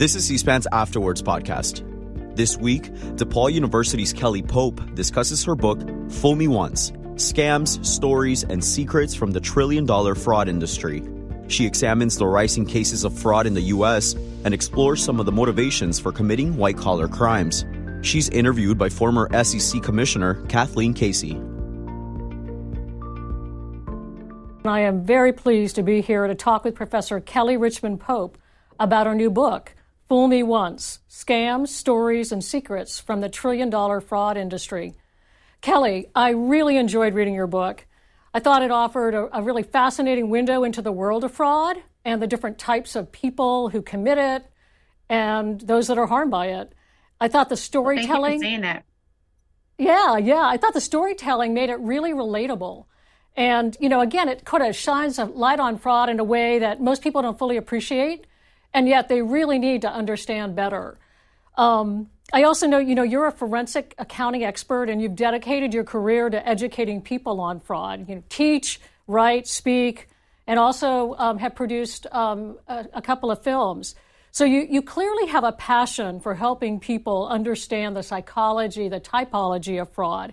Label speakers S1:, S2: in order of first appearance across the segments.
S1: This is C-SPAN's Afterwards podcast. This week, DePaul University's Kelly Pope discusses her book, Fool Me Once: Scams, Stories, and Secrets from the Trillion-Dollar Fraud Industry. She examines the rising cases of fraud in the U.S. and explores some of the motivations for committing white-collar crimes. She's interviewed by former SEC Commissioner Kathleen Casey.
S2: I am very pleased to be here to talk with Professor Kelly Richmond Pope about her new book, Fool Me Once: Scams, Stories, and Secrets from the Trillion-Dollar Fraud Industry. Kelly, I really enjoyed reading your book. I thought it offered a really fascinating window into the world of fraud and the different types of people who commit it and those that are harmed by it. I thought the storytelling...
S3: Thank you for saying that.
S2: Yeah. I thought the storytelling made it really relatable. And, again, it kind of shines a light on fraud in a way that most people don't fully appreciate, and yet they really need to understand better. I also know, you're a forensic accounting expert, and you've dedicated your career to educating people on fraud. You teach, write, speak, and also have produced a couple of films. So you clearly have a passion for helping people understand the psychology, the typology of fraud.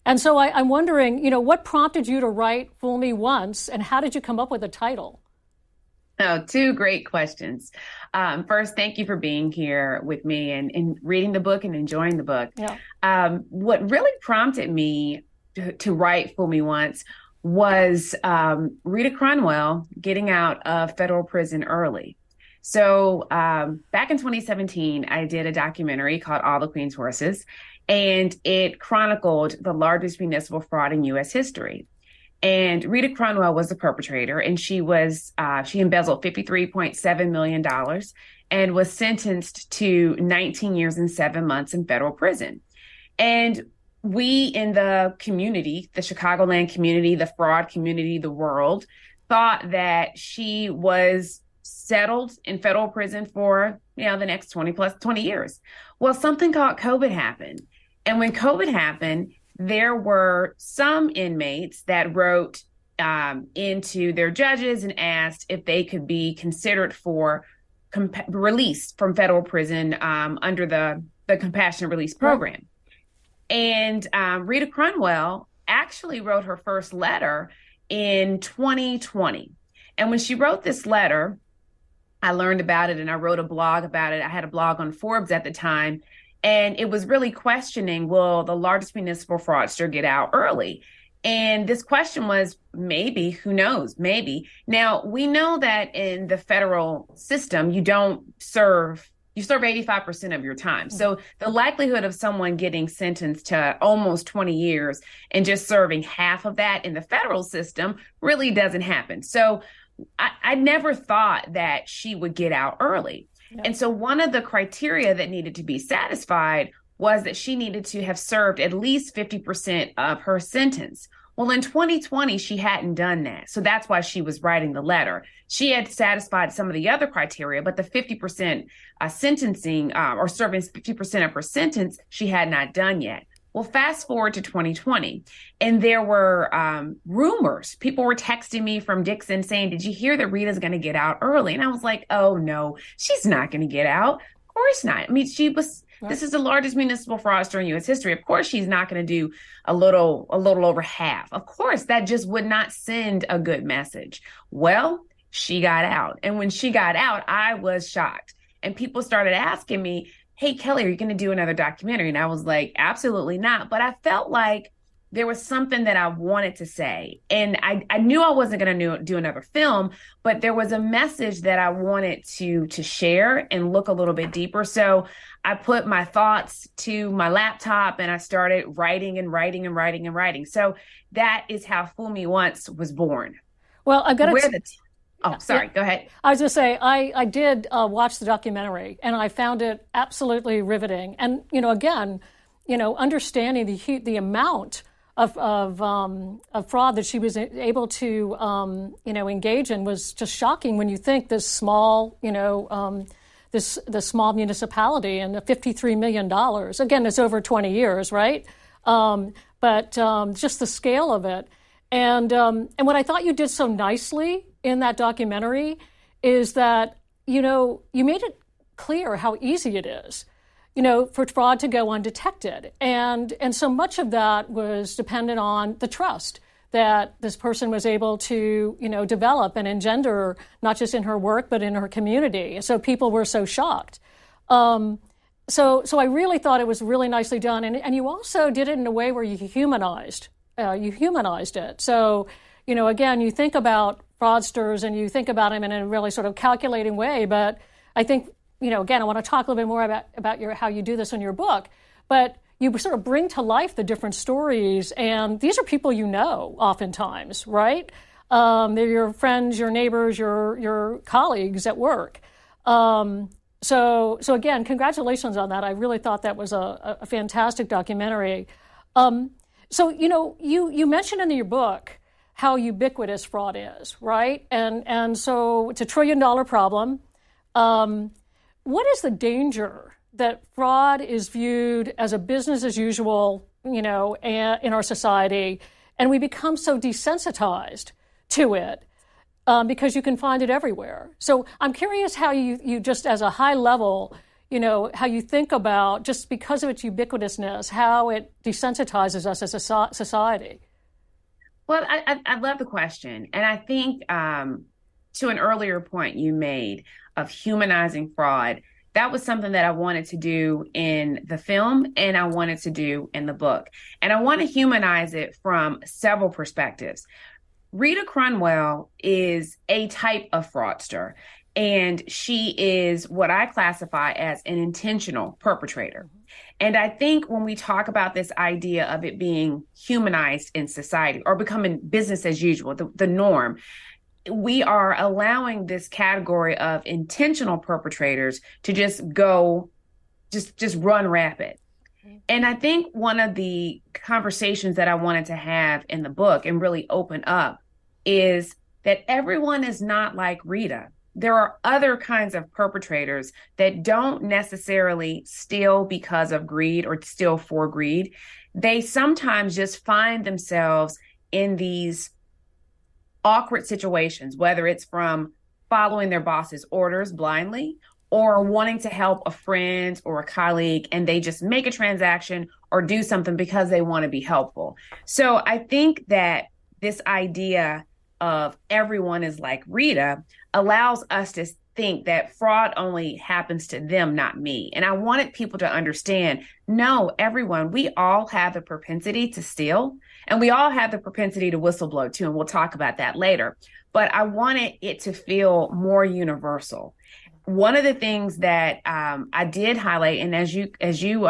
S2: And so I'm wondering, what prompted you to write Fool Me Once, and how did you come up with the title?
S3: Oh, two great questions. First, thank you for being here with me and reading the book and enjoying the book.
S2: Yeah.
S3: What really prompted me to write Fool Me Once was Rita Cronwell getting out of federal prison early. So back in 2017, I did a documentary called All the Queen's Horses, and it chronicled the largest municipal fraud in U.S. history. And Rita Cronwell was the perpetrator, and she embezzled $53.7 million and was sentenced to 19 years and 7 months in federal prison. And we in the community, the Chicagoland community, the fraud community, the world, thought that she was settled in federal prison for, the next 20 years. Well, something called COVID happened. And when COVID happened, there were some inmates that wrote into their judges and asked if they could be considered for release from federal prison under the Compassionate Release Program. And Rita Cronwell actually wrote her first letter in 2020. And when she wrote this letter, I learned about it and I wrote a blog about it. I had a blog on Forbes at the time. And it was really questioning, will the largest municipal fraudster get out early? And this question was maybe, who knows, maybe. Now, we know that in the federal system, you serve 85% of your time. So the likelihood of someone getting sentenced to almost 20 years and just serving half of that in the federal system really doesn't happen. So I never thought that she would get out early. Yeah. And so one of the criteria that needed to be satisfied was that she needed to have served at least 50% of her sentence. Well, in 2020, she hadn't done that. So that's why she was writing the letter. She had satisfied some of the other criteria, but the 50% sentencing or serving 50% of her sentence, she had not done yet. Well, fast forward to 2020, and there were rumors. People were texting me from Dixon saying, did you hear that Rita's going to get out early? And I was like, oh, no, she's not going to get out. Of course not. I mean, this is the largest municipal fraudster in U.S. history. Of course, she's not going to do a little over half. Of course, that just would not send a good message. Well, she got out. And when she got out, I was shocked. And people started asking me, hey, Kelly, are you going to do another documentary? And I was like, absolutely not. But I felt like there was something that I wanted to say. And I knew I wasn't going to do another film, but there was a message that I wanted to share and look a little bit deeper. So I put my thoughts to my laptop and I started writing. So that is how Fool Me Once was born.
S2: Well, I've got to...
S3: Oh, sorry. Go ahead.
S2: I was going to say, I did watch the documentary, and I found it absolutely riveting. And, again, understanding the amount of fraud that she was able to, engage in was just shocking when you think this small, this small municipality and $53 million. Again, it's over 20 years, right? But just the scale of it. And what I thought you did so nicely in that documentary is that, you made it clear how easy it is, for fraud to go undetected. And so much of that was dependent on the trust that this person was able to, develop and engender, not just in her work, but in her community. So people were so shocked. So I really thought it was really nicely done. And you also did it in a way where you humanized it. So, again, you think about fraudsters and you think about them in a really sort of calculating way. But I think, again, I want to talk a little bit more about how you do this in your book. But you sort of bring to life the different stories. And these are people oftentimes, right? They're your friends, your neighbors, your colleagues at work. So again, congratulations on that. I really thought that was a fantastic documentary. So you mentioned in your book how ubiquitous fraud is, right? And so it's $1 trillion problem. What is the danger that fraud is viewed as a business as usual, in our society, and we become so desensitized to it? Because you can find it everywhere. So I'm curious how you just as a high level, how you think about, just because of its ubiquitousness, how it desensitizes us as a society.
S3: Well, I love the question. And I think to an earlier point you made of humanizing fraud, that was something that I wanted to do in the film and I wanted to do in the book. And I want to humanize it from several perspectives. Rita Crunwell is a type of fraudster, and she is what I classify as an intentional perpetrator. And I think when we talk about this idea of it being humanized in society or becoming business as usual, the norm, we are allowing this category of intentional perpetrators to just run rapid. And I think one of the conversations that I wanted to have in the book and really open up is that everyone is not like Rita. There are other kinds of perpetrators that don't necessarily steal because of greed or steal for greed. They sometimes just find themselves in these awkward situations, whether it's from following their boss's orders blindly or wanting to help a friend or a colleague, and they just make a transaction or do something because they want to be helpful. So I think that this idea of everyone is like Rita allows us to think that fraud only happens to them, not me. And I wanted people to understand, no, everyone, we all have the propensity to steal, and we all have the propensity to whistleblow too, and we'll talk about that later. But I wanted it to feel more universal. One of the things that I did highlight, and as you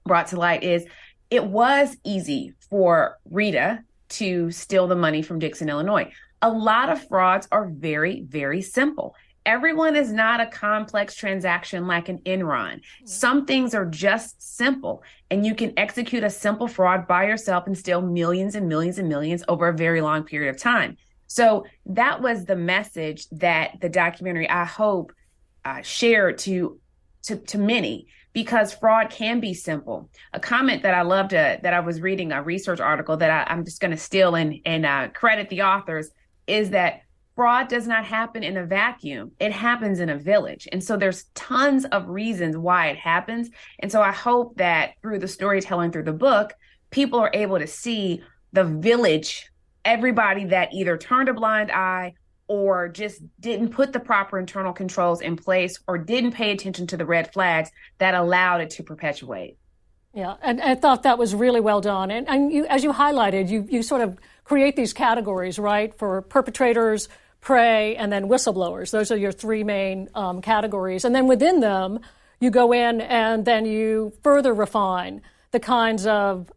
S3: brought to light, is it was easy for Rita to steal the money from Dixon, Illinois. A lot of frauds are very, very simple. Everyone is not a complex transaction like an Enron. Some things are just simple, and you can execute a simple fraud by yourself and steal millions and millions and millions over a very long period of time. So that was the message that the documentary, I hope, shared to many, because fraud can be simple. A comment that I loved, that I was reading, a research article that I'm just going to steal and credit the authors, is that fraud does not happen in a vacuum. It happens in a village. And so there's tons of reasons why it happens. And so I hope that through the storytelling, through the book, people are able to see the village, everybody that either turned a blind eye or just didn't put the proper internal controls in place or didn't pay attention to the red flags that allowed it to perpetuate.
S2: Yeah, and I thought that was really well done. And you, as you highlighted, you sort of create these categories, right, for perpetrators, prey, and then whistleblowers. Those are your three main categories. And then within them, you go in and then you further refine the kinds of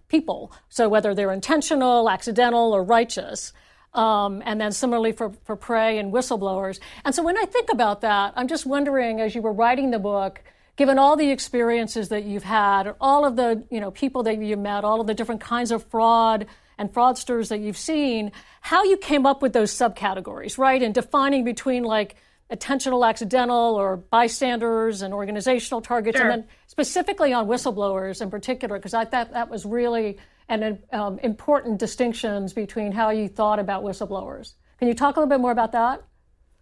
S2: people. So whether they're intentional, accidental, or righteous. And then similarly for prey and whistleblowers. And so when I think about that, I'm just wondering, as you were writing the book, given all the experiences that you've had, all of the people that you met, all of the different kinds of fraud and fraudsters that you've seen, how you came up with those subcategories, right? And defining between like intentional, accidental, or bystanders and organizational targets,
S3: Sure.
S2: And then specifically on whistleblowers in particular, because I thought that was really an important distinctions between how you thought about whistleblowers. Can you talk a little bit more about that?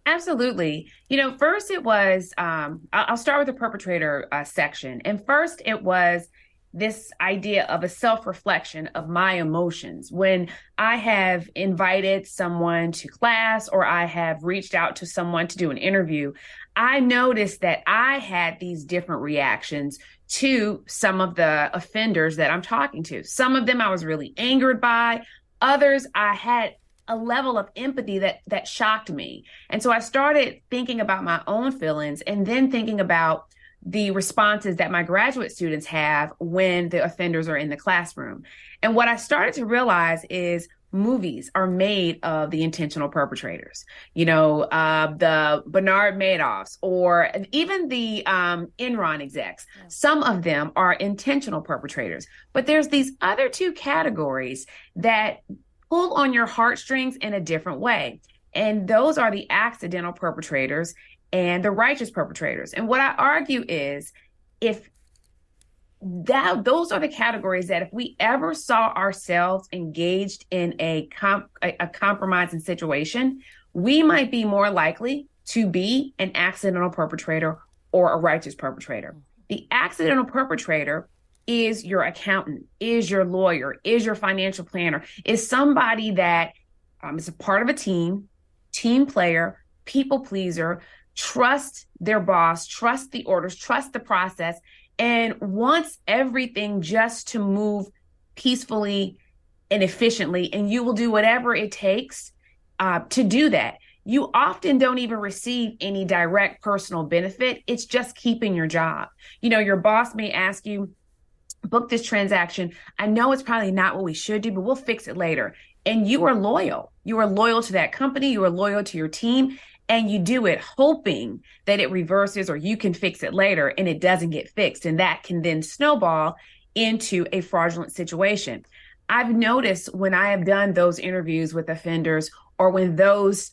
S3: Absolutely. First it was, I'll start with the perpetrator section. And first it was this idea of a self-reflection of my emotions. When I have invited someone to class or I have reached out to someone to do an interview, I noticed that I had these different reactions to some of the offenders that I'm talking to. Some of them I was really angered by. Others I had a level of empathy that shocked me. And so I started thinking about my own feelings and then thinking about the responses that my graduate students have when the offenders are in the classroom. And what I started to realize is movies are made of the intentional perpetrators. The Bernard Madoffs or even the Enron execs. Some of them are intentional perpetrators. But there's these other two categories that pull on your heartstrings in a different way. And those are the accidental perpetrators and the righteous perpetrators. And what I argue is if those are the categories that if we ever saw ourselves engaged in a compromising situation, we might be more likely to be an accidental perpetrator or a righteous perpetrator. The accidental perpetrator is your accountant, is your lawyer, is your financial planner, is somebody that is a part of a team player, people pleaser, trust their boss, trust the orders, trust the process, and wants everything just to move peacefully and efficiently. And you will do whatever it takes to do that. You often don't even receive any direct personal benefit. It's just keeping your job. Your boss may ask you, book this transaction. I know it's probably not what we should do, but we'll fix it later. And you are loyal. You are loyal to that company. You are loyal to your team. And you do it hoping that it reverses or you can fix it later and it doesn't get fixed. And that can then snowball into a fraudulent situation. I've noticed when I have done those interviews with offenders or when those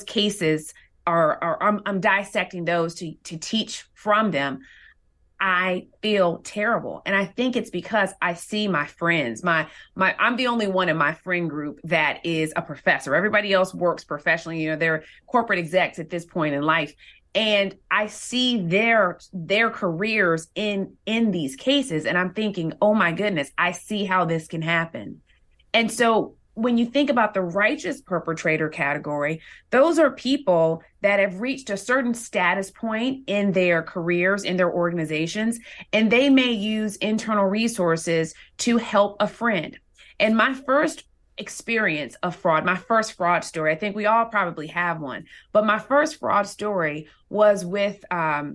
S3: cases I'm dissecting those to teach from them, I feel terrible. And I think it's because I see my friends, I'm the only one in my friend group that is a professor. Everybody else works professionally. They're corporate execs at this point in life. And I see their careers in these cases. And I'm thinking, oh my goodness, I see how this can happen. And so when you think about the righteous perpetrator category, those are people that have reached a certain status point in their careers, in their organizations, and they may use internal resources to help a friend. And my first experience of fraud, my first fraud story, I think we all probably have one, but my first fraud story was with a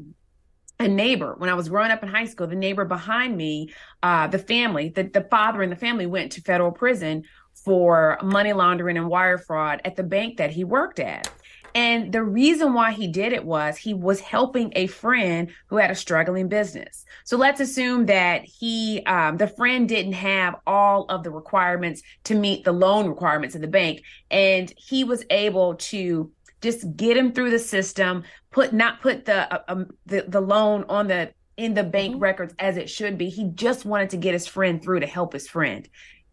S3: neighbor. When I was growing up in high school, the neighbor behind me, the family, the father and the family went to federal prison for money laundering and wire fraud at the bank that he worked at. And the reason why he did it was he was helping a friend who had a struggling business. So let's assume that the friend didn't have all of the requirements to meet the loan requirements of the bank. And he was able to just get him through the system, not put the loan in the bank records as it should be. He just wanted to get his friend through to help his friend.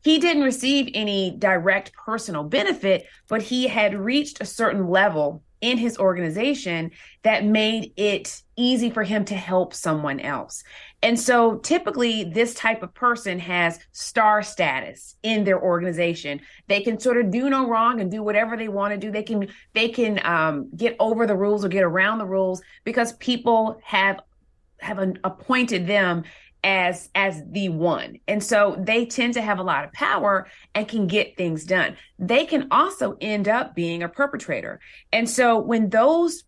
S3: He didn't receive any direct personal benefit, but he had reached a certain level in his organization that made it easy for him to help someone else. And so typically this type of person has star status in their organization. They can sort of do no wrong and do whatever they want to do. They can get over the rules or get around the rules because people have appointed them as the one. And so they tend to have a lot of power and can get things done. They can also end up being a perpetrator. And so when those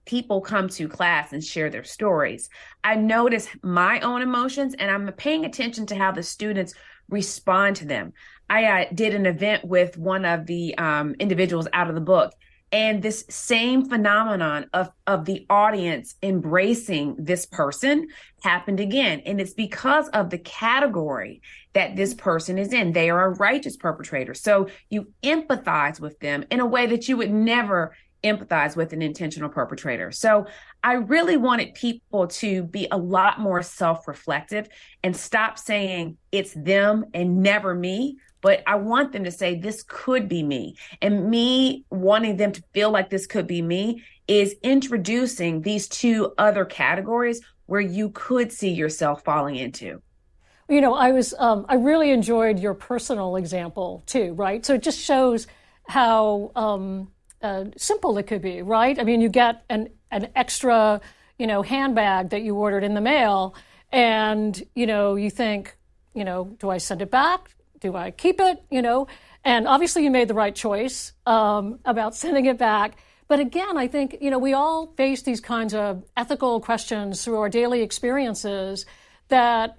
S3: people come to class and share their stories, I notice my own emotions and I'm paying attention to how the students respond to them. I did an event with one of the individuals out of the book. And this same phenomenon of the audience embracing this person happened again. And it's because of the category that this person is in. They are a righteous perpetrator. So you empathize with them in a way that you would never empathize with an intentional perpetrator. So I really wanted people to be a lot more self-reflective and stop saying it's them and never me. But I want them to say, this could be me. And me wanting them to feel like this could be me is introducing these two other categories where you could see yourself falling into.
S2: You know, I really enjoyed your personal example too, right? So it just shows how simple it could be, right? I mean, you get an extra, handbag that you ordered in the mail, and, you think, do I send it back? Do I keep it? And obviously you made the right choice about sending it back. But again, I think, we all face these kinds of ethical questions through our daily experiences that,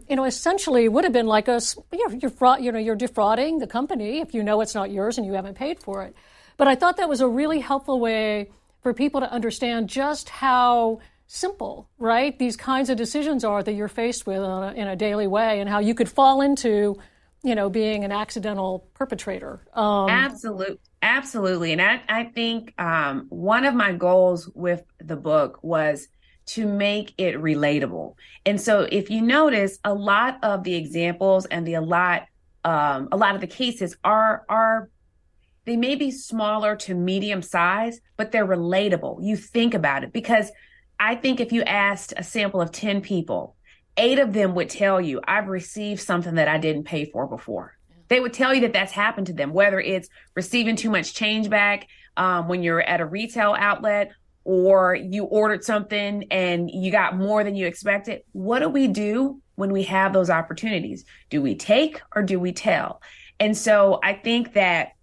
S2: essentially would have been like you're defrauding the company if you know it's not yours and you haven't paid for it. But I thought that was a really helpful way for people to understand just how simple, right, these kinds of decisions are that you're faced with in a daily way, and how you could fall into, being an accidental perpetrator.
S3: Absolutely. And I think one of my goals with the book was to make it relatable. And so if you notice, a lot of the examples and a lot of the cases are they may be smaller to medium size, but they're relatable. You think about it, because I think if you asked a sample of 10 people, 8 of them would tell you, I've received something that I didn't pay for before. They would tell you that that's happened to them, whether it's receiving too much change back when you're at a retail outlet, or you ordered something and you got more than you expected. What do we do when we have those opportunities? Do we take or do we tell? And so I think that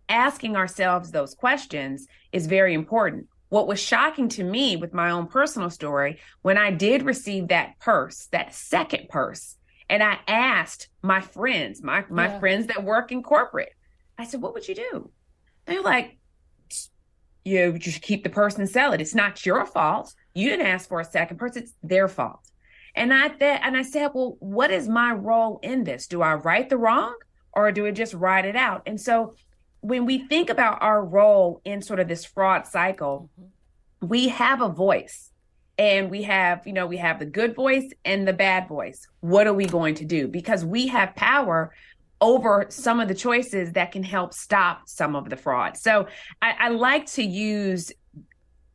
S3: asking ourselves those questions is very important. What was shocking to me with my own personal story, when I did receive that purse, that second purse, and I asked my friends, my friends that work in corporate, I said, what would you do? They're like, you should keep the purse and sell it. It's not your fault. You didn't ask for a second purse. It's their fault. And I said, well, what is my role in this? Do I right the wrong, or do I just ride it out? And so when we think about our role in sort of this fraud cycle, we have a voice, and we have the good voice and the bad voice. What are we going to do? Because we have power over some of the choices that can help stop some of the fraud. So I like to use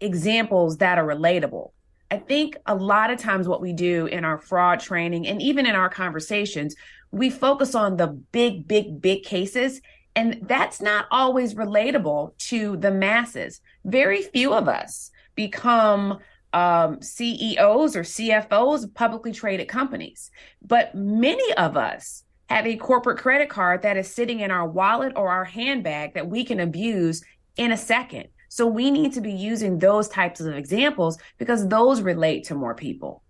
S3: examples that are relatable. I think a lot of times what we do in our fraud training and even in our conversations, we focus on the big cases. And that's not always relatable to the masses. Very few of us become CEOs or CFOs of publicly traded companies. But many of us have a corporate credit card that is sitting in our wallet or our handbag that we can abuse in a second. So we need to be using those types of examples because those relate to more people.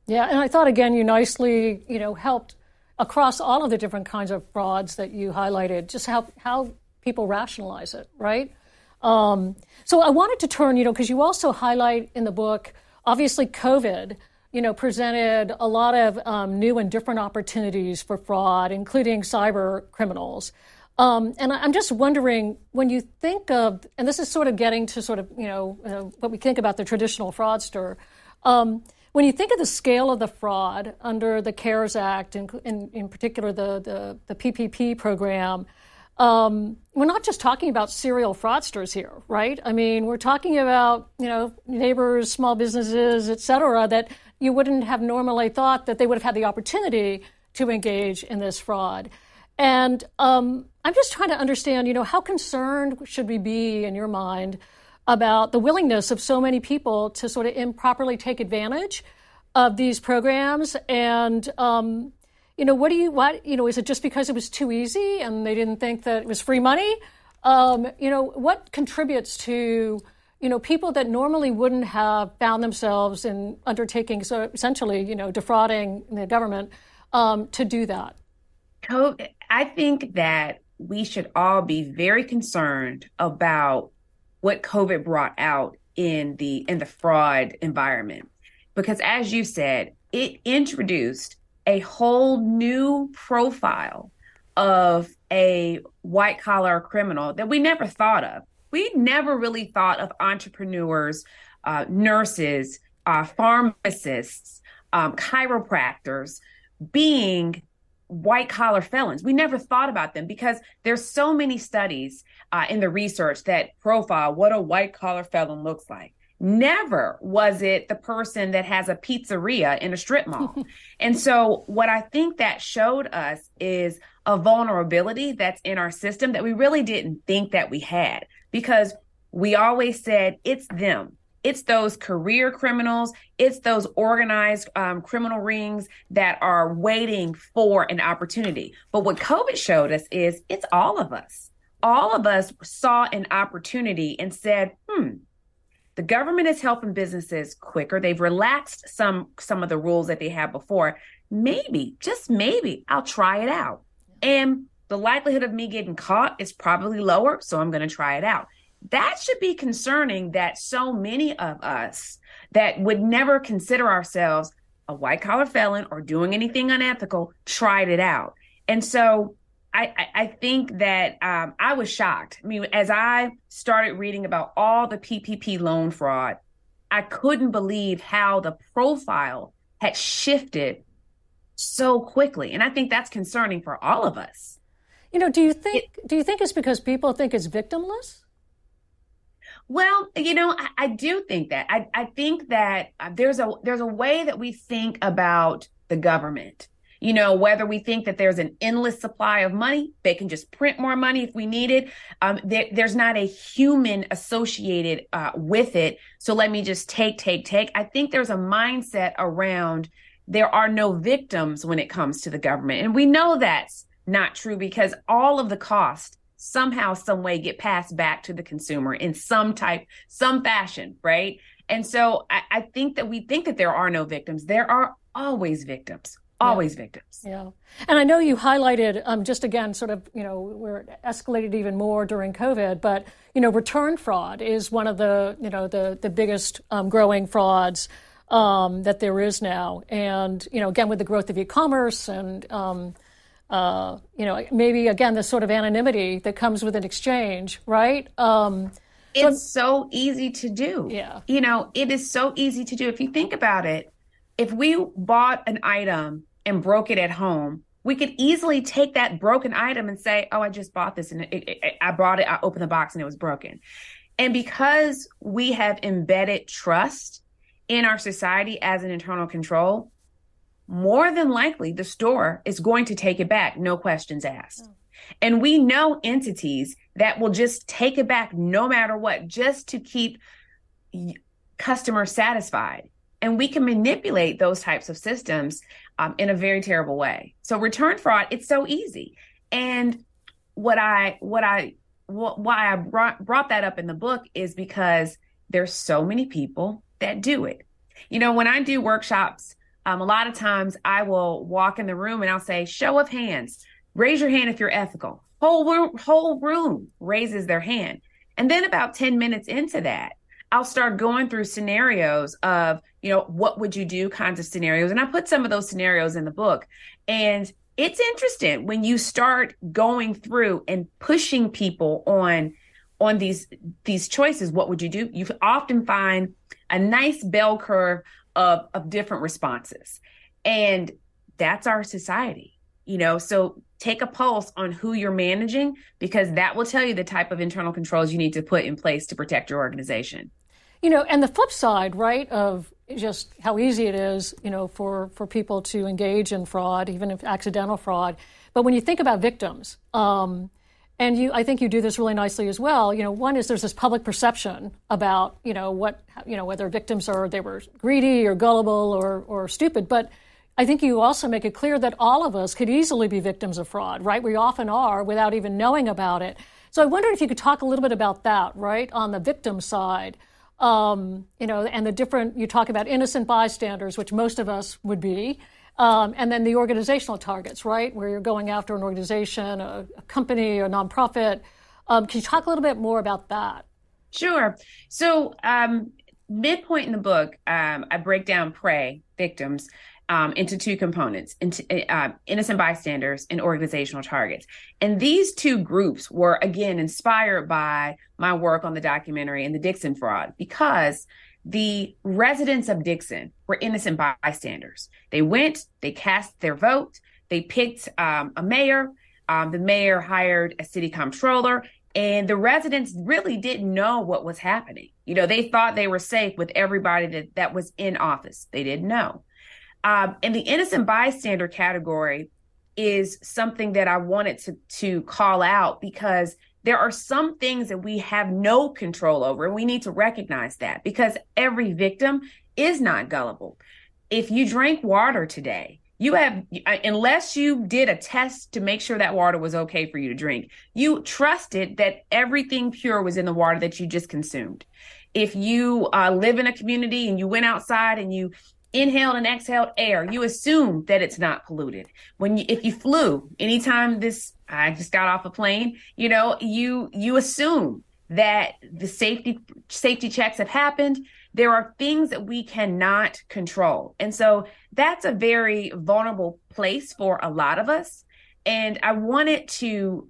S2: Yeah, and I thought, again, you nicely, helped across all of the different kinds of frauds that you highlighted, just how people rationalize it, right? So I wanted to turn, because you also highlight in the book, obviously COVID, presented a lot of new and different opportunities for fraud, including cyber criminals. And I'm just wondering, when you think of, and this is sort of getting to sort of, what we think about the traditional fraudster, when you think of the scale of the fraud under the CARES Act, in particular the PPP program, we're not just talking about serial fraudsters here, right? I mean, we're talking about, neighbors, small businesses, et cetera, that you wouldn't have normally thought that they would have had the opportunity to engage in this fraud. And I'm just trying to understand, how concerned should we be, in your mind, about the willingness of so many people to sort of improperly take advantage of these programs? And, is it just because it was too easy and they didn't think that it was free money? What contributes to, people that normally wouldn't have found themselves in undertaking, so essentially, defrauding the government to do that?
S3: I think that we should all be very concerned about what COVID brought out in the fraud environment. because as you said, it introduced a whole new profile of a white collar criminal that we never thought of. We never really thought of entrepreneurs, nurses, pharmacists, chiropractors being white collar felons. We never thought about them because there's so many studies in the research that profile what a white collar felon looks like. Never was it the person that has a pizzeria in a strip mall. And so what I think that showed us is a vulnerability that's in our system that we really didn't think that we had, because we always said it's them. It's those career criminals. It's those organized criminal rings that are waiting for an opportunity. But what COVID showed us is it's all of us. All of us saw an opportunity and said, the government is helping businesses quicker. They've relaxed some of the rules that they had before. Maybe, just maybe, I'll try it out. And the likelihood of me getting caught is probably lower, so I'm going to try it out. That should be concerning, that so many of us that would never consider ourselves a white collar felon or doing anything unethical tried it out. And so I think that I was shocked. I mean, as I started reading about all the PPP loan fraud, I couldn't believe how the profile had shifted so quickly. And I think that's concerning for all of us.
S2: You know, do you think it's because people think it's victimless?
S3: Well, I do think that. I think that there's a way that we think about the government. Whether we think that there's an endless supply of money, they can just print more money if we need it. There's not a human associated with it. So let me just take. I think there's a mindset around there are no victims when it comes to the government. And we know that's not true because all of the costs somehow, some way get passed back to the consumer in some fashion, right? And so I think that we think that there are no victims. There are always victims. Always victims.
S2: Yeah. And I know you highlighted just again, sort of, where it escalated even more during COVID, but, return fraud is one of the biggest growing frauds that there is now. And, again, with the growth of e-commerce and, maybe, again, the sort of anonymity that comes with an exchange, right?
S3: It's so easy to do.
S2: Yeah.
S3: It is so easy to do. If you think about it, if we bought an item and broke it at home, we could easily take that broken item and say, oh, I just bought this and I brought it, I opened the box and it was broken. And because we have embedded trust in our society as an internal control, more than likely the store is going to take it back, no questions asked. Oh. And we know entities that will just take it back no matter what, just to keep customers satisfied. And we can manipulate those types of systems in a very terrible way. So return fraud, it's so easy. And why I brought that up in the book is because there's so many people that do it. When I do workshops, a lot of times I will walk in the room and I'll say, show of hands, raise your hand if you're ethical. Whole room raises their hand. And then about 10 minutes into that, I'll start going through scenarios of, what would you do kinds of scenarios. And I put some of those scenarios in the book. And it's interesting when you start going through and pushing people on these choices. What would you do? You often find a nice bell curve of different responses. And that's our society, so take a pulse on who you're managing, because that will tell you the type of internal controls you need to put in place to protect your organization.
S2: And the flip side, right, of just how easy it is, for people to engage in fraud, even if accidental fraud. But when you think about victims, and I think you do this really nicely as well. One is there's this public perception about, whether victims they were greedy or gullible or stupid. But I think you also make it clear that all of us could easily be victims of fraud, right? We often are without even knowing about it. So I wondered if you could talk a little bit about that, right, on the victim side. And the different, you talk about innocent bystanders, which most of us would be, and then the organizational targets, right, where you're going after an organization, a company, a nonprofit. Can you talk a little bit more about that?
S3: Sure. So midpoint in the book, I break down prey victims into two components, into innocent bystanders and organizational targets. And these two groups were, again, inspired by my work on the documentary and the Dixon fraud, because the residents of Dixon were innocent bystanders. They went, they cast their vote, they picked a mayor, the mayor hired a city comptroller, and the residents really didn't know what was happening. You know, they thought they were safe with everybody that was in office. They didn't know. And the innocent bystander category is something that I wanted to call out, because there are some things that we have no control over, and we need to recognize that, because every victim is not gullible. If you drank water today, you have, unless you did a test to make sure that water was okay for you to drink, you trusted that everything pure was in the water that you just consumed. If you live in a community and you went outside and you inhaled and exhaled air, you assume that it's not polluted. If you flew, anytime I just got off a plane, you know, you assume that the safety checks have happened. There are things that we cannot control. And so that's a very vulnerable place for a lot of us. And I wanted to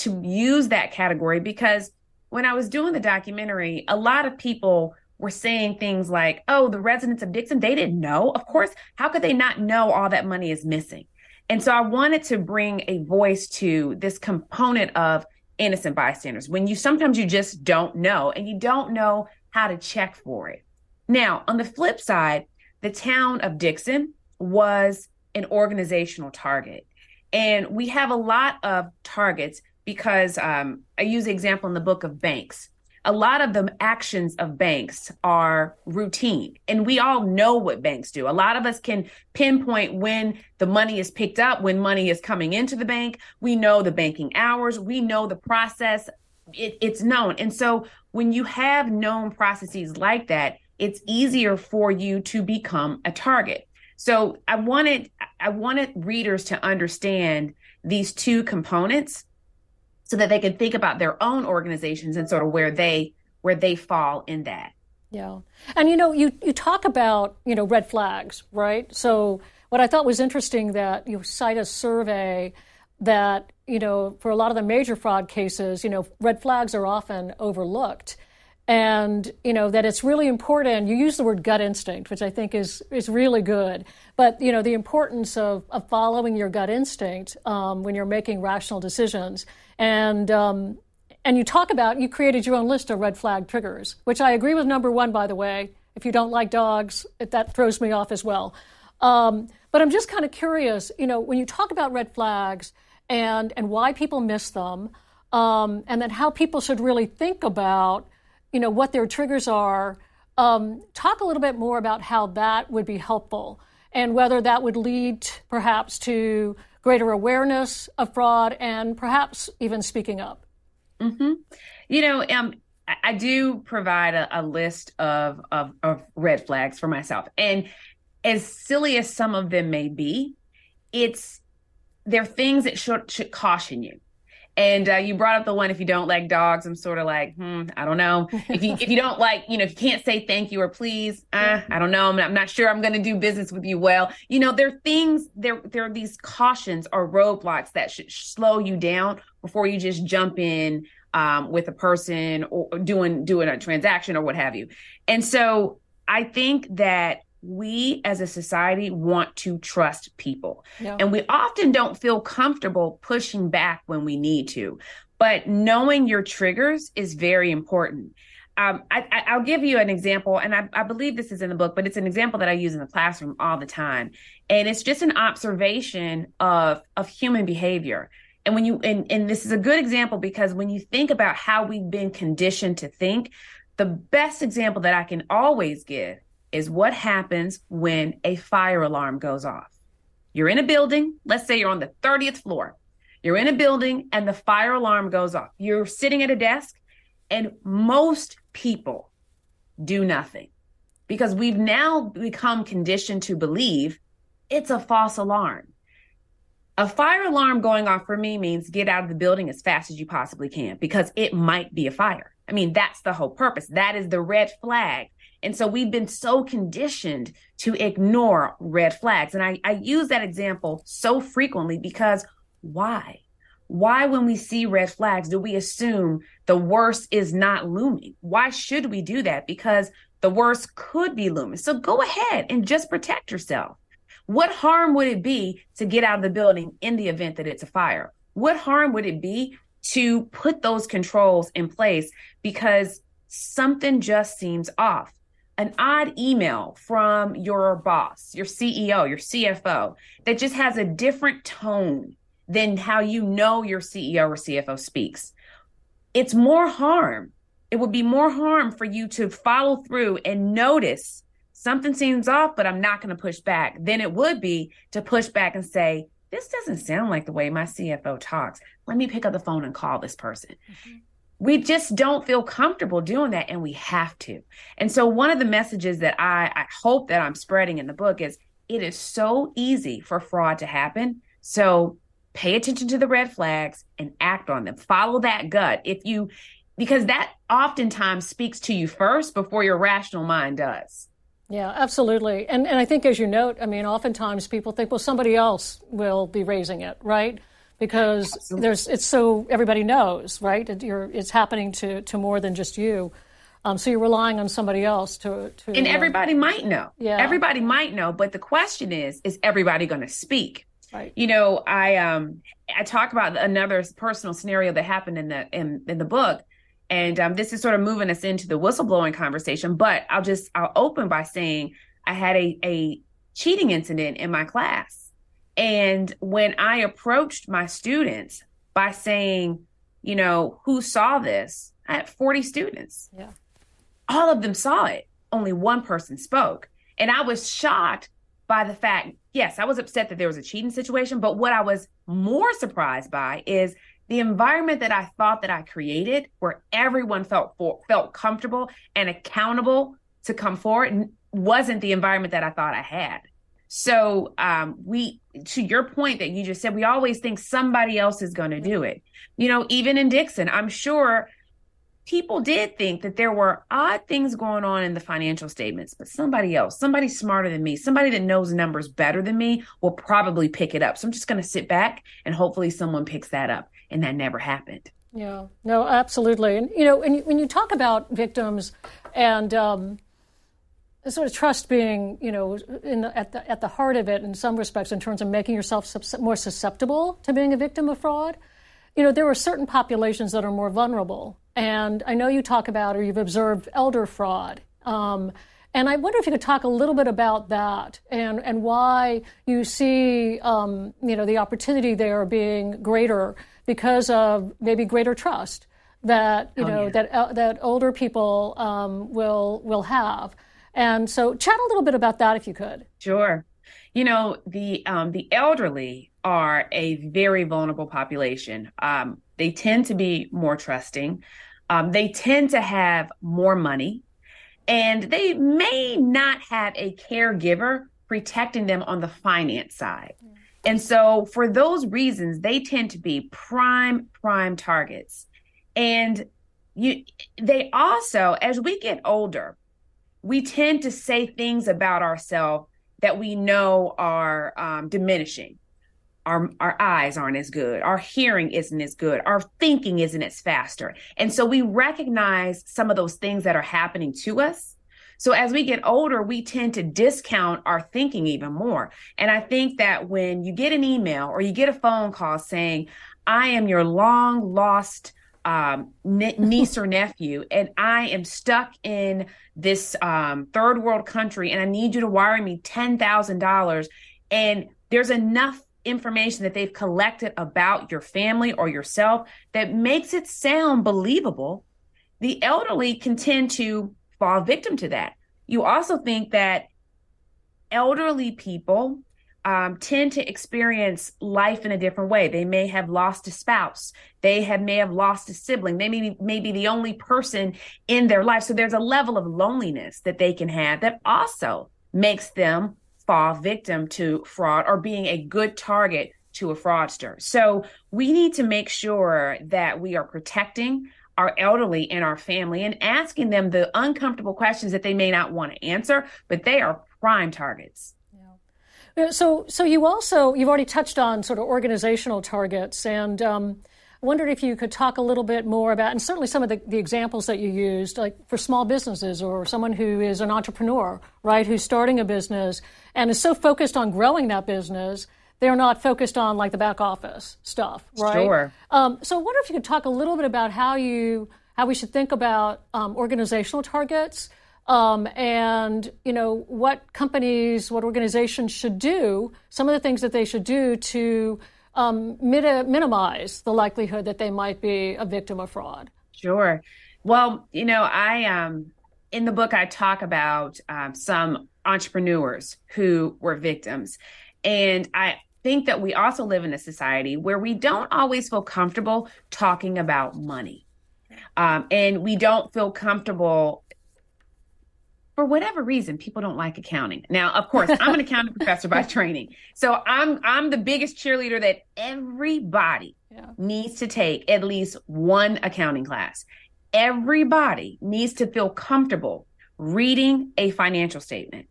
S3: use that category because when I was doing the documentary, a lot of people were saying things like, oh, the residents of Dixon, they didn't know. Of course, how could they not know all that money is missing? And so I wanted to bring a voice to this component of innocent bystanders, when sometimes you just don't know, and you don't know how to check for it. Now, on the flip side, the town of Dixon was an organizational target. And we have a lot of targets because I use the example in the book of banks. A lot of the actions of banks are routine, and we all know what banks do. A lot of us can pinpoint when the money is picked up, when money is coming into the bank. We know the banking hours. We know the process. It's known. And so when you have known processes like that, it's easier for you to become a target. So I wanted readers to understand these two components, so that they can think about their own organizations and sort of where they fall in that.
S2: Yeah. And, you know, you talk about, you know, red flags, right? So what I thought was interesting that you cite a survey that, you know, for a lot of the major fraud cases, you know, red flags are often overlooked. And, you know, that it's really important. You use the word gut instinct, which I think is really good. But, you know, the importance of following your gut instinct when you're making rational decisions. And you talk about, you created your own list of red flag triggers, which I agree with number one, by the way. If you don't like dogs, that throws me off as well. But I'm just kind of curious, you know, when you talk about red flags and why people miss them, and then how people should really think about, you know, what their triggers are, talk a little bit more about how that would be helpful and whether that would lead perhaps to greater awareness of fraud and perhaps even speaking up.
S3: Mm-hmm. You know, I do provide a list of red flags for myself. And as silly as some of them may be, they're things that should caution you. And you brought up the one, if you don't like dogs, I'm sort of like, I don't know. If you don't like, you know, if you can't say thank you or please, I don't know. I'm not sure I'm going to do business with you well. You know, there are things, there are these cautions or roadblocks that should slow you down before you just jump in with a person or doing a transaction or what have you. And so I think that we as a society want to trust people. Yeah. And we often don't feel comfortable pushing back when we need to. But knowing your triggers is very important. I'll give you an example, and I believe this is in the book, but it's an example that I use in the classroom all the time. And it's just an observation of human behavior. And and this is a good example because when you think about how we've been conditioned to think, the best example that I can always give is what happens when a fire alarm goes off. You're in a building, let's say you're on the 30th floor. You're in a building and the fire alarm goes off. You're sitting at a desk and most people do nothing because we've now become conditioned to believe it's a false alarm. A fire alarm going off for me means get out of the building as fast as you possibly can because it might be a fire. I mean, that's the whole purpose. That is the red flag. And so we've been so conditioned to ignore red flags. And I use that example so frequently because why? Why, when we see red flags, do we assume the worst is not looming? Why should we do that? Because the worst could be looming. So go ahead and just protect yourself. What harm would it be to get out of the building in the event that it's a fire? What harm would it be to put those controls in place because something just seems off? An odd email from your boss, your CEO, your CFO, that just has a different tone than how you know your CEO or CFO speaks. It's more harm. It would be more harm for you to follow through and notice something seems off, but I'm not going to push back, than it would be to push back and say, this doesn't sound like the way my CFO talks. Let me pick up the phone and call this person. Mm-hmm. We just don't feel comfortable doing that, and we have to. And so one of the messages that I hope that I'm spreading in the book is it is so easy for fraud to happen. So pay attention to the red flags and act on them. Follow that gut. Because that oftentimes speaks to you first before your rational mind does.
S2: Yeah, absolutely. And I think, as you note, I mean, oftentimes people think, well, somebody else will be raising it, right? Because it's so everybody knows, right? It's happening to more than just you. So you're relying on somebody else to
S3: and everybody might know.
S2: Yeah.
S3: Everybody might know. But the question is everybody going to speak?
S2: Right.
S3: You know, I talk about another personal scenario that happened in the book. And this is sort of moving us into the whistleblowing conversation, but I'll open by saying I had a cheating incident in my class. And when I approached my students by saying, you know, who saw this? I had 40 students.
S2: Yeah.
S3: All of them saw it. Only one person spoke. And I was shocked by the fact, yes, I was upset that there was a cheating situation, but what I was more surprised by is the environment that I thought that I created, where everyone felt comfortable and accountable to come forward, wasn't the environment that I thought I had. So to your point that you just said, we always think somebody else is going to do it. You know, even in Dixon, I'm sure people did think that there were odd things going on in the financial statements, but somebody else, somebody smarter than me, somebody that knows numbers better than me will probably pick it up. So I'm just going to sit back and hopefully someone picks that up. And that never happened.
S2: Yeah, no, absolutely. And, you know, when you talk about victims and sort of trust being, you know, at the heart of it in some respects in terms of making yourself more susceptible to being a victim of fraud, you know, there are certain populations that are more vulnerable. And I know you talk about, or you've observed, elder fraud. And I wonder if you could talk a little bit about that and why you see, you know, the opportunity there being greater because of maybe greater trust that, you know, that older people will have. And so chat a little bit about that if you could.
S3: Sure. You know, the elderly are a very vulnerable population. They tend to be more trusting. They tend to have more money, and they may not have a caregiver protecting them on the finance side. And so for those reasons, they tend to be prime targets. And they also, as we get older, we tend to say things about ourselves that we know are diminishing. Our eyes aren't as good. Our hearing isn't as good. Our thinking isn't as faster. And so we recognize some of those things that are happening to us. So as we get older, we tend to discount our thinking even more. And I think that when you get an email or you get a phone call saying, I am your long lost niece or nephew, and I am stuck in this third world country, and I need you to wire me $10,000. And there's enough information that they've collected about your family or yourself that makes it sound believable. The elderly can tend to fall victim to that. You also think that elderly people tend to experience life in a different way. They may have lost a spouse. They may have lost a sibling. They may be the only person in their life. So there's a level of loneliness that they can have that also makes them fall victim to fraud or being a good target to a fraudster. So we need to make sure that we are protecting our elderly in our family and asking them the uncomfortable questions that they may not want to answer, but they are prime targets.
S2: So you've already touched on sort of organizational targets, and I wondered if you could talk a little bit more about, and certainly some of the examples that you used, like for small businesses or someone who is an entrepreneur, right, who's starting a business and is so focused on growing that business, they're not focused on like the back office stuff, right?
S3: Sure.
S2: So I wonder if you could talk a little bit about how we should think about organizational targets. And, what organizations should do, some of the things that they should do to minimize the likelihood that they might be a victim of fraud.
S3: Sure. Well, I in the book, I talk about some entrepreneurs who were victims. And I think that we also live in a society where we don't always feel comfortable talking about money. And we don't feel comfortable. For whatever reason, people don't like accounting. Now, of course, I'm an accounting professor by training. So I'm the biggest cheerleader that everybody needs to take at least one accounting class. Everybody needs to feel comfortable reading a financial statement.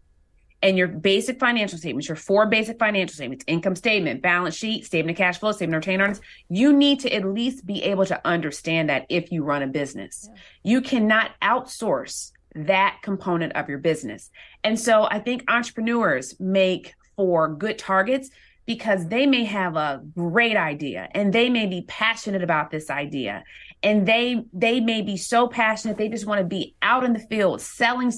S3: And your basic financial statements, your 4 basic financial statements, income statement, balance sheet, statement of cash flow, statement of retained earnings, you need to at least be able to understand that if you run a business. Yeah. You cannot outsource that component of your business. And so I think entrepreneurs make for good targets because they may have a great idea and they may be passionate about this idea. And they may be so passionate, they just want to be out in the field, selling,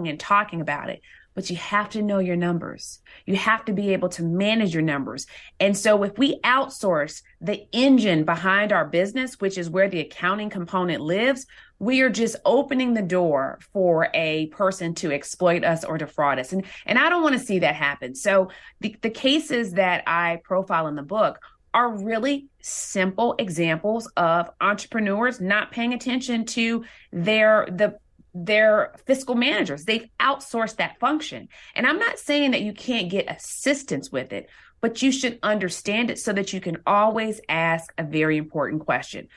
S3: and talking about it. But you have to know your numbers. You have to be able to manage your numbers. And so if we outsource the engine behind our business, which is where the accounting component lives, we are just opening the door for a person to exploit us or defraud us. And I don't want to see that happen. So the cases that I profile in the book are really simple examples of entrepreneurs not paying attention to their fiscal managers. They've outsourced that function. And I'm not saying that you can't get assistance with it, but you should understand it so that you can always ask a very important question.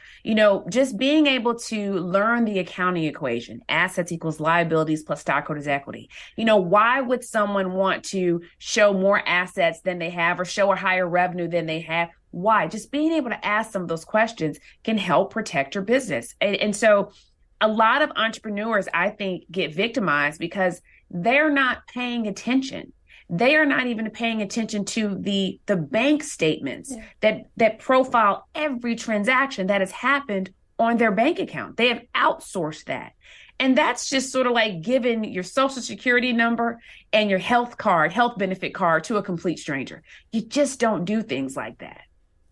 S3: Just being able to learn the accounting equation, assets equals liabilities plus stockholders' equity. Why would someone want to show more assets than they have or show a higher revenue than they have? Why? Just being able to ask some of those questions can help protect your business. And so a lot of entrepreneurs, I think, get victimized because they're not paying attention. They are not even paying attention to the bank statements that profile every transaction that has happened on their bank account. They have outsourced that. And that's just sort of like giving your social security number and your health benefit card to a complete stranger. You just don't do things like that.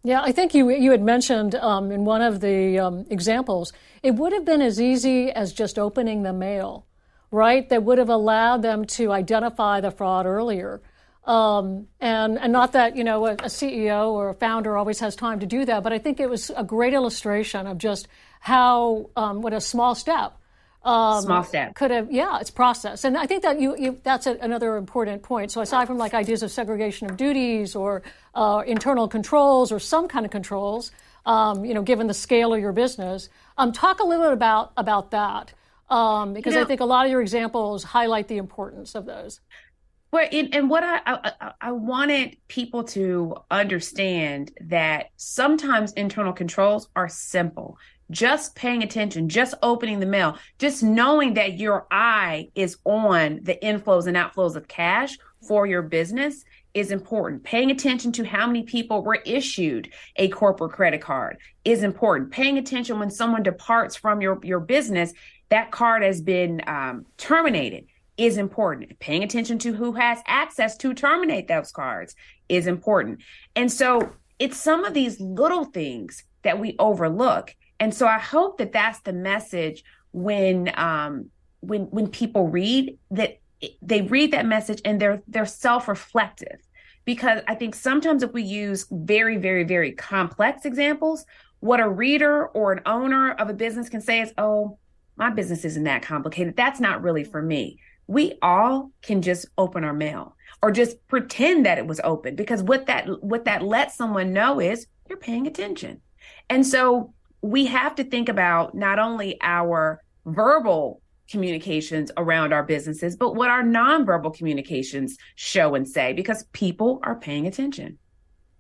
S2: Yeah, I think you had mentioned in one of the examples, it would have been as easy as just opening the mail, right? That would have allowed them to identify the fraud earlier. And not that, a CEO or a founder always has time to do that, but I think it was a great illustration of just how, what a small step. Could have, it's process. And I think that that's another important point. So aside from like ideas of segregation of duties or internal controls or some kind of controls, given the scale of your business, talk a little bit about that. Because I think a lot of your examples highlight the importance of those.
S3: Well, and what I wanted people to understand that sometimes internal controls are simple. Just paying attention, just opening the mail, just knowing that your eye is on the inflows and outflows of cash for your business is important. Paying attention to how many people were issued a corporate credit card is important. Paying attention when someone departs from your business, that card has been terminated is important. Paying attention to who has access to terminate those cards is important. And so it's some of these little things that we overlook. And so I hope that that's the message when people read that, they read that message and they're self-reflective. Because I think sometimes if we use very, very, very complex examples, what a reader or an owner of a business can say is, oh, my business isn't that complicated. That's not really for me. We all can just open our mail or just pretend that it was open, because what that lets someone know is you're paying attention. And so we have to think about not only our verbal communications around our businesses, but what our nonverbal communications show and say, because people are paying attention.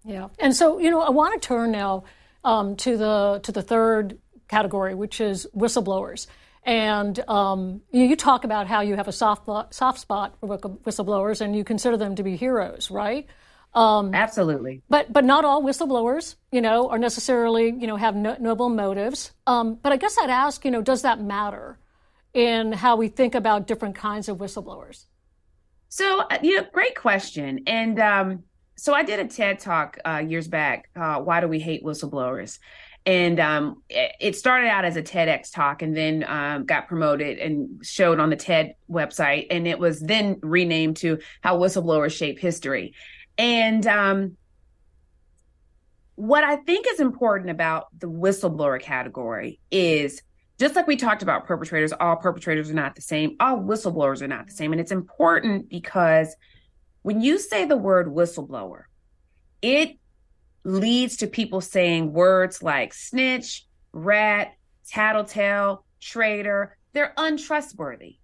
S2: Yeah. And so, I want to turn now to the third category, which is whistleblowers. And you talk about how you have a soft spot for whistleblowers, and you consider them to be heroes, right?
S3: Absolutely.
S2: But not all whistleblowers, are necessarily, have noble motives. But I guess I'd ask, does that matter in how we think about different kinds of whistleblowers?
S3: So, great question. And so I did a TED Talk years back, Why Do We Hate Whistleblowers? And it started out as a TEDx talk and then got promoted and showed on the TED website. And it was then renamed to How Whistleblowers Shape History. And what I think is important about the whistleblower category is, just like we talked about perpetrators, all perpetrators are not the same. All whistleblowers are not the same. And it's important because when you say the word whistleblower, it leads to people saying words like snitch, rat, tattletale, traitor. They're untrustworthy.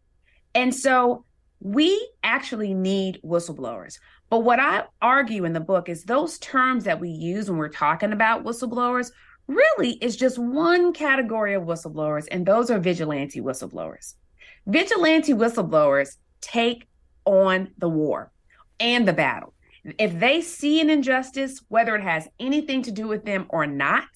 S3: And so we actually need whistleblowers. But what I argue in the book is those terms that we use when we're talking about whistleblowers really is just one category of whistleblowers, and those are vigilante whistleblowers. Vigilante whistleblowers take on the war and the battle. If they see an injustice, whether it has anything to do with them or not,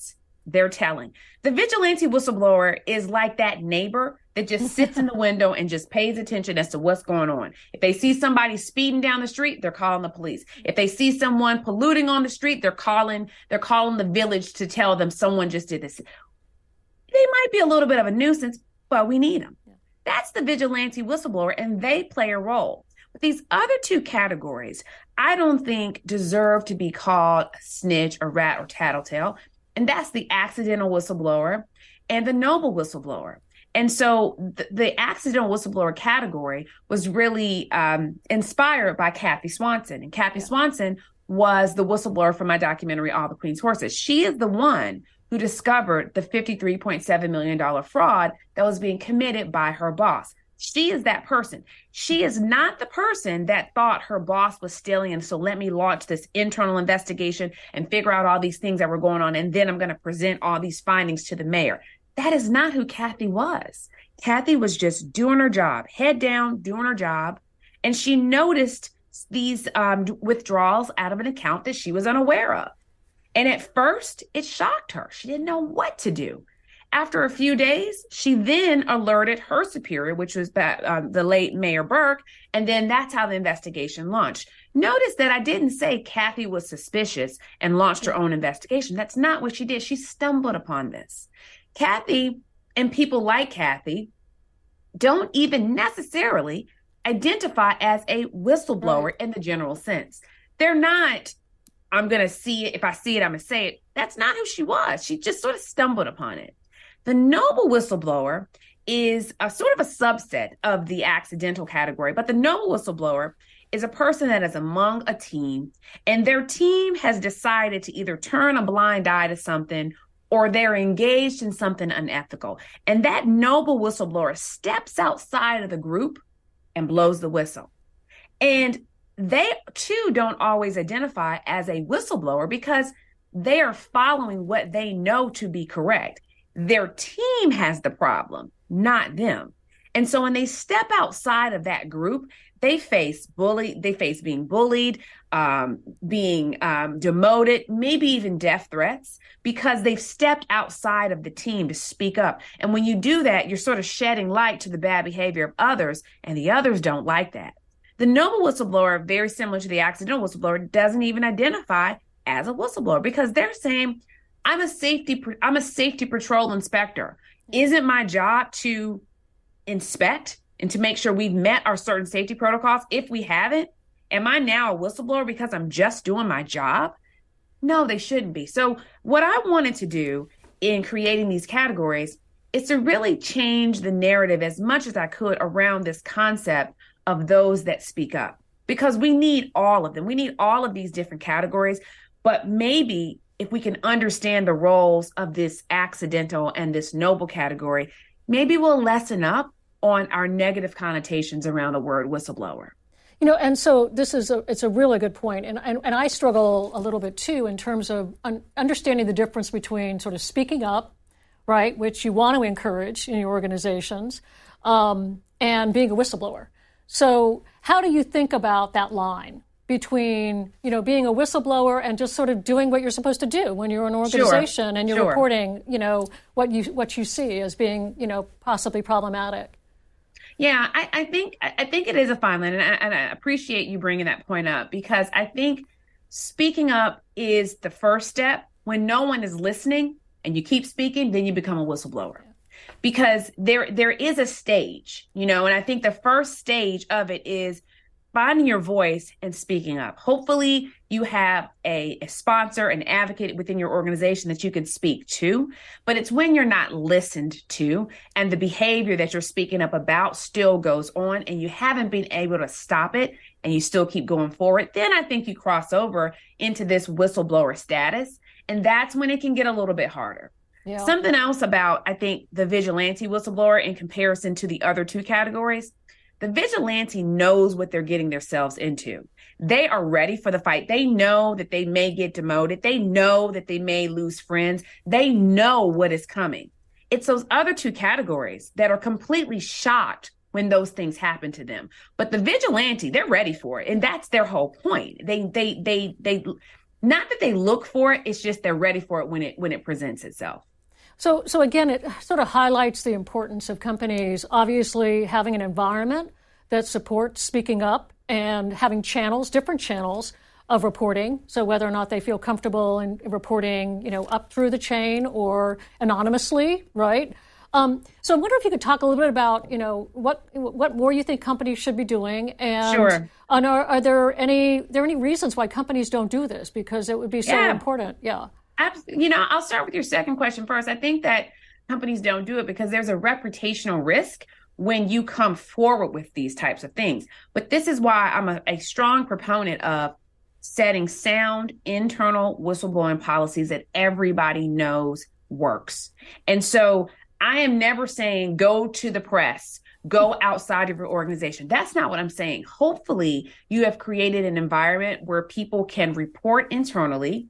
S3: they're telling. The vigilante whistleblower is like that neighbor that just sits in the window and just pays attention as to what's going on. If they see somebody speeding down the street, they're calling the police. If they see someone polluting on the street, they're calling the village to tell them someone just did this. They might be a little bit of a nuisance, but we need them. That's the vigilante whistleblower, and they play a role. But these other two categories, I don't think deserve to be called a snitch or rat or tattletale. And that's the accidental whistleblower and the noble whistleblower. And so the accidental whistleblower category was really inspired by Kathy Swanson. And Kathy Swanson was the whistleblower for my documentary, All the Queen's Horses. She is the one who discovered the $53.7 million fraud that was being committed by her boss. She is that person. She is not the person that thought her boss was stealing. And so let me launch this internal investigation and figure out all these things that were going on. And then I'm going to present all these findings to the mayor. That is not who Kathy was. Kathy was just doing her job, head down, doing her job. And she noticed these withdrawals out of an account that she was unaware of. And at first, it shocked her. She didn't know what to do. After a few days, she then alerted her superior, which was the late Mayor Burke, and then that's how the investigation launched. Notice that I didn't say Kathy was suspicious and launched her own investigation. That's not what she did. She stumbled upon this. Kathy and people like Kathy don't even necessarily identify as a whistleblower in the general sense. They're not, I'm going to see it. If I see it, I'm going to say it. That's not who she was. She just sort of stumbled upon it. The noble whistleblower is a sort of a subset of the accidental category, but the noble whistleblower is a person that is among a team, and their team has decided to either turn a blind eye to something or they're engaged in something unethical. And that noble whistleblower steps outside of the group and blows the whistle. And they too don't always identify as a whistleblower because they are following what they know to be correct. Their team has the problem, not them. And so when they step outside of that group, they face being bullied, being demoted, maybe even death threats, because they've stepped outside of the team to speak up. And when you do that, you're sort of shedding light to the bad behavior of others, and the others don't like that. The noble whistleblower, very similar to the accidental whistleblower, doesn't even identify as a whistleblower because they're saying, I'm a safety patrol inspector. Isn't my job to inspect and to make sure we've met our certain safety protocols? If we haven't, am I now a whistleblower because I'm just doing my job? No, they shouldn't be. So what I wanted to do in creating these categories is to really change the narrative as much as I could around this concept of those that speak up, because we need all of them. We need all of these different categories, but maybe if we can understand the roles of this accidental and this noble category, maybe we'll lessen up on our negative connotations around the word whistleblower.
S2: And so it's a really good point. And I struggle a little bit too in terms of understanding the difference between sort of speaking up, right, which you want to encourage in your organizations, and being a whistleblower. So how do you think about that line between, being a whistleblower and just sort of doing what you're supposed to do when you're an organization and you're reporting, what you see as being, possibly problematic?
S3: Yeah, I think it is a fine line, and I appreciate you bringing that point up, because I think speaking up is the first step. When no one is listening and you keep speaking, then you become a whistleblower. Because there is a stage, and I think the first stage of it is finding your voice and speaking up. Hopefully you have a sponsor, an advocate within your organization that you can speak to, but it's when you're not listened to and the behavior that you're speaking up about still goes on and you haven't been able to stop it and you still keep going forward, then I think you cross over into this whistleblower status. And that's when it can get a little bit harder. Yeah. Something else about, I think, the vigilante whistleblower in comparison to the other two categories, the vigilante knows what they're getting themselves into. They are ready for the fight. They know that they may get demoted. They know that they may lose friends. They know what is coming. It's those other two categories that are completely shocked when those things happen to them. But the vigilante, they're ready for it. And that's their whole point. They not that they look for it, it's just they're ready for it when it presents itself.
S2: So again, it sort of highlights the importance of companies obviously having an environment that supports speaking up and having different channels of reporting. So whether or not they feel comfortable in reporting, up through the chain or anonymously, right? So I wonder if you could talk a little bit about, what more you think companies should be doing, and
S3: sure.
S2: Are there any reasons why companies don't do this? Because it would be so important. Yeah.
S3: I'll start with your second question first. I think that companies don't do it because there's a reputational risk when you come forward with these types of things. But this is why I'm a strong proponent of setting sound internal whistleblowing policies that everybody knows works. And so I am never saying go to the press, go outside of your organization. That's not what I'm saying. Hopefully, you have created an environment where people can report internally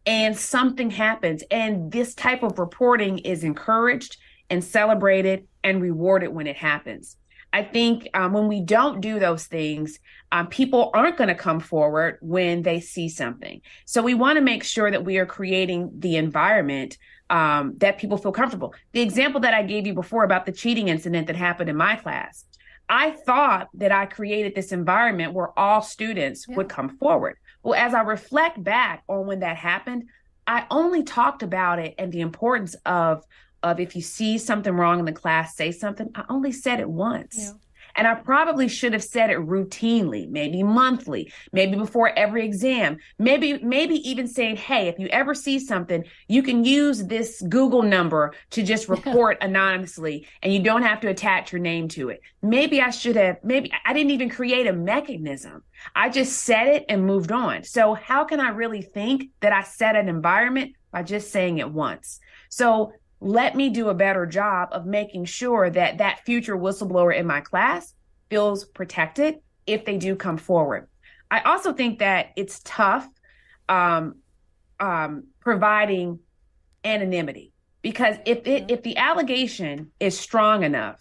S3: and something happens. And this type of reporting is encouraged and celebrated and rewarded when it happens. I think when we don't do those things, people aren't going to come forward when they see something. So we want to make sure that we are creating the environment that people feel comfortable. The example that I gave you before about the cheating incident that happened in my class, I thought that I created this environment where all students would come forward. Well, as I reflect back on when that happened, I only talked about it and the importance of if you see something wrong in the class, say something. I only said it once. Yeah. And I probably should have said it routinely, maybe monthly, maybe before every exam, maybe even saying, hey, if you ever see something, you can use this Google number to just report anonymously and you don't have to attach your name to it. Maybe I didn't even create a mechanism. I just said it and moved on. So how can I really think that I set an environment by just saying it once? So let me do a better job of making sure that that future whistleblower in my class feels protected if they do come forward. I also think that it's tough providing anonymity, because if the allegation is strong enough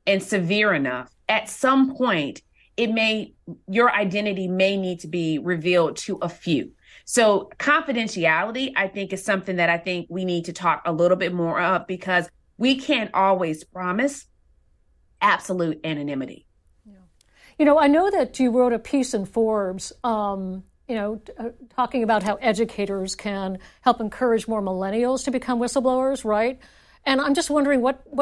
S3: and severe enough, at some point your identity may need to be revealed to a few. So confidentiality, I think, is something that I think we need to talk a little bit more of, because we can't always promise absolute anonymity.
S2: Yeah. I know that you wrote a piece in Forbes, talking about how educators can help encourage more millennials to become whistleblowers, right? And I'm just wondering what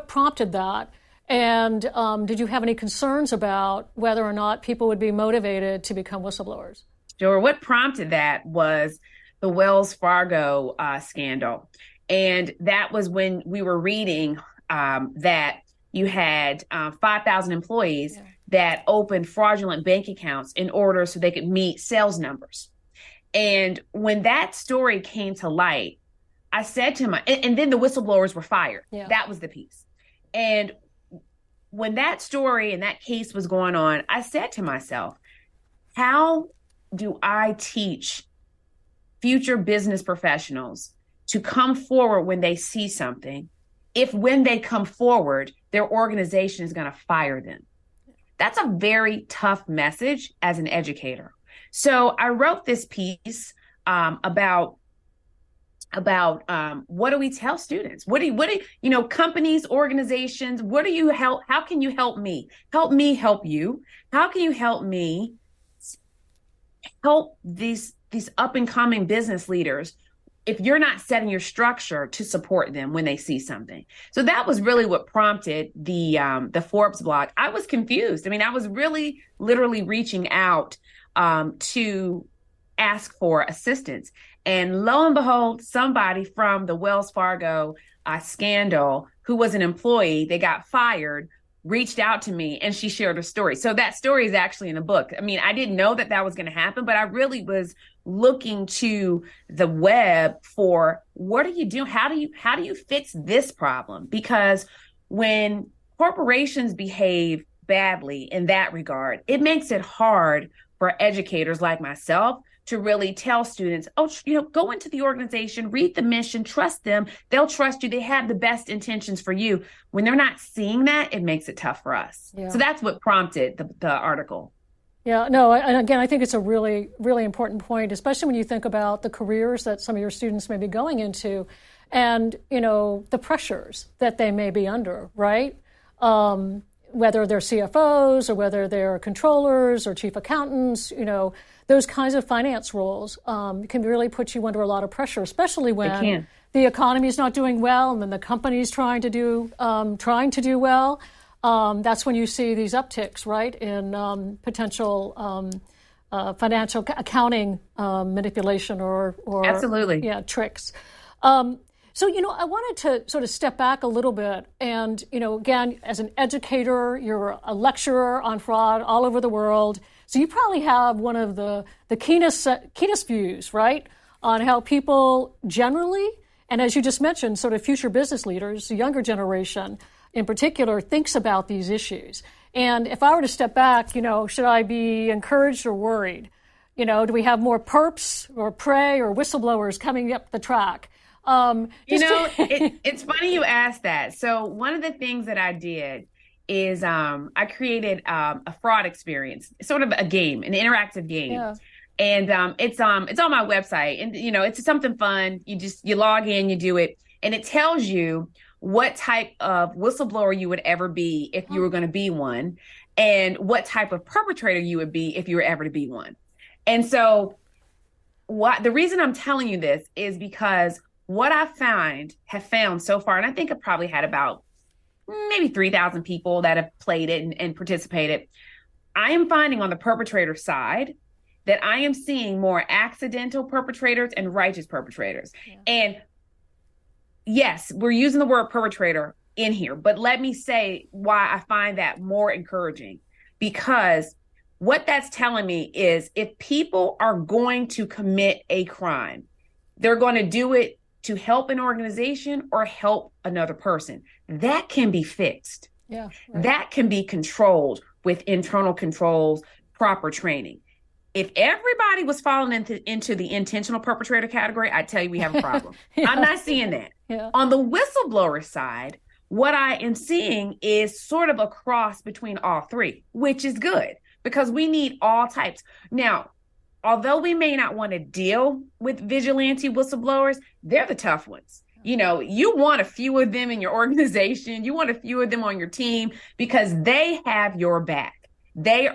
S2: prompted that? And did you have any concerns about whether or not people would be motivated to become whistleblowers?
S3: Sure. What prompted that was the Wells Fargo scandal. And that was when we were reading that you had 5,000 employees that opened fraudulent bank accounts in order so they could meet sales numbers. And when that story came to light, I said to and then the whistleblowers were fired. Yeah. That was the piece. And when that story and that case was going on, I said to myself, how do I teach future business professionals to come forward when they see something, if when they come forward, their organization is going to fire them? That's a very tough message as an educator. So I wrote this piece about what do we tell students? What do you know, companies, organizations, how can you help me? Help me help you. How can you help me help these up and coming business leaders if you're not setting your structure to support them when they see something? So that was really what prompted the Forbes blog. I was confused. I mean, I was really literally reaching out to ask for assistance. And lo and behold, somebody from the Wells Fargo scandal, who was an employee, they got fired, reached out to me, and she shared her story. So that story is actually in a book. I mean, I didn't know that was going to happen, but I really was looking to the web for, what are you doing? How do you fix this problem? Because when corporations behave badly in that regard, it makes it hard for educators like myself to really tell students, go into the organization, read the mission, trust them. They'll trust you. They have the best intentions for you. When they're not seeing that, it makes it tough for us. Yeah. So that's what prompted the article.
S2: Yeah, no, and again, I think it's a really, really important point, especially when you think about the careers that some of your students may be going into and, the pressures that they may be under, right? Whether they're CFOs or whether they're controllers or chief accountants, those kinds of finance roles can really put you under a lot of pressure, especially when the economy is not doing well and then the company's trying to do well. That's when you see these upticks, right, in potential financial accounting manipulation or
S3: absolutely,
S2: tricks. So, I wanted to sort of step back a little bit and, again, as an educator, you're a lecturer on fraud all over the world. So you probably have one of the keenest views, right, on how people generally, and as you just mentioned, sort of future business leaders, the younger generation in particular, thinks about these issues. And if I were to step back, should I be encouraged or worried? Do we have more perps or prey or whistleblowers coming up the track?
S3: It's funny you asked that. So one of the things that I did is I created a fraud experience, sort of a game, an interactive game. Yeah. And it's on my website. And, it's something fun. You log in, you do it, and it tells you what type of whistleblower you would ever be if you were going to be one, and what type of perpetrator you would be if you were ever to be one. And so the reason I'm telling you this is because what I have found so far, and I think I've probably had about maybe 3,000 people that have played it and participated. I am finding on the perpetrator side that I am seeing more accidental perpetrators and righteous perpetrators. Yeah. And yes, we're using the word perpetrator in here, but let me say why I find that more encouraging. Because what that's telling me is if people are going to commit a crime, they're going to do it to help an organization or help another person. That can be fixed. Yeah, right. That can be controlled with internal controls, proper training. If everybody was falling into the intentional perpetrator category, I tell you we have a problem. Yeah. I'm not seeing that. Yeah. On the whistleblower side, what I am seeing is sort of a cross between all three, which is good because we need all types. Now, although we may not want to deal with vigilante whistleblowers, they're the tough ones. You want a few of them in your organization. You want a few of them on your team because they have your back. They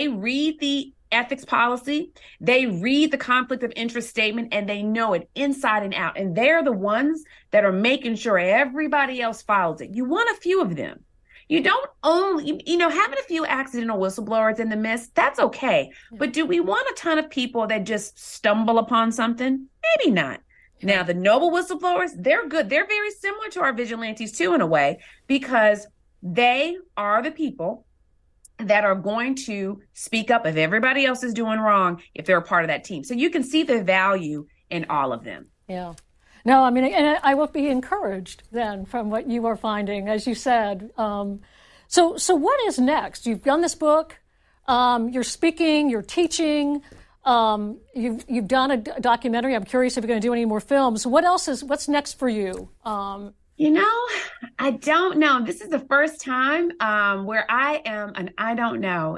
S3: read the ethics policy. They read the conflict of interest statement and they know it inside and out. And they're the ones that are making sure everybody else follows it. You want a few of them. You don't only, having a few accidental whistleblowers in the midst, that's okay. But do we want a ton of people that just stumble upon something? Maybe not. Now, the noble whistleblowers, they're good. They're very similar to our vigilantes too, in a way, because they are the people that are going to speak up if everybody else is doing wrong, if they're a part of that team. So you can see the value in all of them.
S2: Yeah. No, I mean, and I will be encouraged then from what you are finding, as you said. So what is next? You've done this book, you're speaking, you're teaching, you've done a documentary. I'm curious if you're going to do any more films. What's next for you?
S3: I don't know. This is the first time where I am, and I don't know.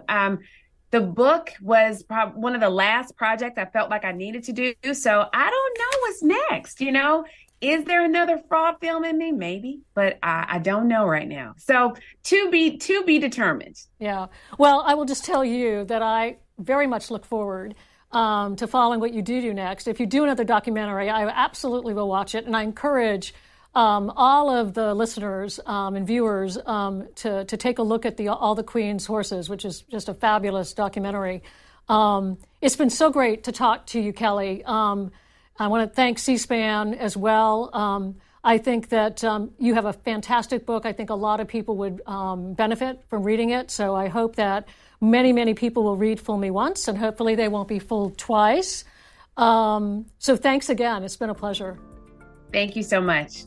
S3: The book was probably one of the last projects I felt like I needed to do. So I don't know what's next. Is there another fraud film in me? Maybe, but I don't know right now. So to be determined.
S2: Yeah. Well, I will just tell you that I very much look forward to following what you do next. If you do another documentary, I absolutely will watch it, and I encourage all of the listeners and viewers to take a look at All the Queen's Horses, which is just a fabulous documentary. It's been so great to talk to you, Kelly. I want to thank C-SPAN as well. I think that you have a fantastic book. I think a lot of people would benefit from reading it. So I hope that many, many people will read Fool Me Once, and hopefully they won't be fooled twice. So thanks again. It's been a pleasure.
S3: Thank you so much.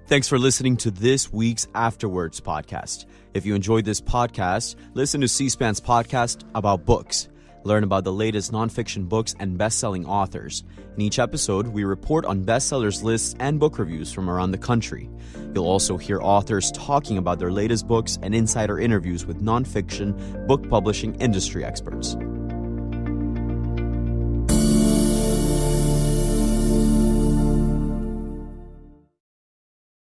S1: Thanks for listening to this week's Afterwards podcast. If you enjoyed this podcast, listen to C-SPAN's podcast about books. Learn about the latest nonfiction books and best-selling authors. In each episode, we report on bestsellers lists and book reviews from around the country. You'll also hear authors talking about their latest books and insider interviews with nonfiction book publishing industry experts.